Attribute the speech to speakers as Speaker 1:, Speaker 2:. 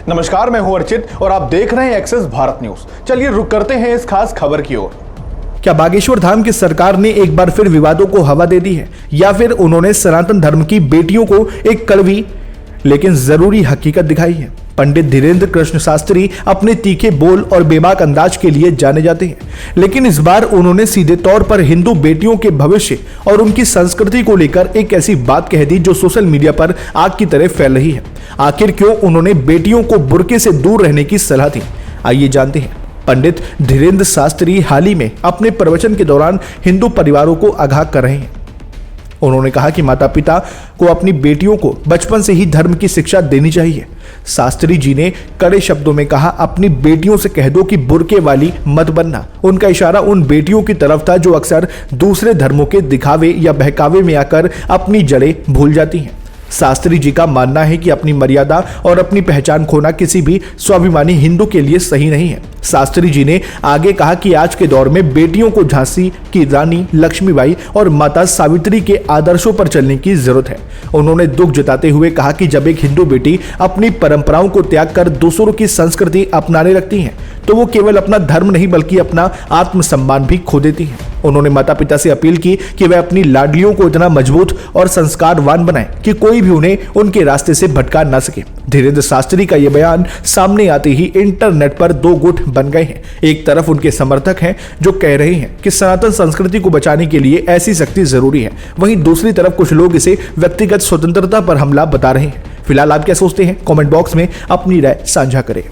Speaker 1: नमस्कार, मैं हूं अर्चित और आप देख रहे हैं एक्सेस भारत न्यूज। चलिए रुक करते हैं इस खास खबर की ओर।
Speaker 2: क्या बागेश्वर धाम की सरकार ने एक बार फिर विवादों को हवा दे दी है, या फिर उन्होंने सनातन धर्म की बेटियों को एक कड़वी लेकिन जरूरी हकीकत दिखाई है? पंडित धीरेन्द्र कृष्ण शास्त्री अपने तीखे बोल और बेबाक अंदाज के लिए जाने जाते हैं, लेकिन इस बार उन्होंने सीधे तौर पर हिंदू बेटियों के भविष्य और उनकी संस्कृति को लेकर एक ऐसी बात कह दी जो सोशल मीडिया पर आग की तरह फैल रही है। आखिर क्यों उन्होंने बेटियों को बुर्के से दूर रहने की सलाह दी, आइए जानते हैं। पंडित धीरेन्द्र शास्त्री हाल ही में अपने प्रवचन के दौरान हिंदू परिवारों को आगाह कर रहे हैं। उन्होंने कहा कि माता पिता को अपनी बेटियों को बचपन से ही धर्म की शिक्षा देनी चाहिए। शास्त्री जी ने कड़े शब्दों में कहा, अपनी बेटियों से कह दो कि बुर्के वाली मत बनना। उनका इशारा उन बेटियों की तरफ था जो अक्सर दूसरे धर्मों के दिखावे या बहकावे में आकर अपनी जड़ें भूल जाती हैं। शास्त्री जी का मानना है कि अपनी मर्यादा और अपनी पहचान खोना किसी भी स्वाभिमानी हिंदू के लिए सही नहीं है। शास्त्री जी ने आगे कहा कि आज के दौर में बेटियों को झांसी की रानी लक्ष्मीबाई और माता सावित्री के आदर्शों पर चलने की जरूरत है। उन्होंने दुख जताते हुए कहा कि जब एक हिंदू बेटी अपनी परंपराओं को त्याग कर दूसरों की संस्कृति अपनाने लगती है तो वो केवल अपना धर्म नहीं बल्कि अपना आत्मसम्मान भी खो देती है। उन्होंने माता पिता से अपील की कि वे अपनी लाडलियों को इतना मजबूत और संस्कारवान बनाएं कि कोई भी उन्हें उनके रास्ते से भटका ना सके। धीरेन्द्र शास्त्री का यह बयान सामने आते ही इंटरनेट पर दो गुट बन गए हैं। एक तरफ उनके समर्थक हैं जो कह रहे हैं कि सनातन संस्कृति को बचाने के लिए ऐसी सख्ती जरूरी है, वहीं दूसरी तरफ कुछ लोग इसे व्यक्तिगत स्वतंत्रता पर हमला बता रहे हैं। फिलहाल आप क्या सोचते हैं? कमेंट बॉक्स में अपनी राय साझा करें।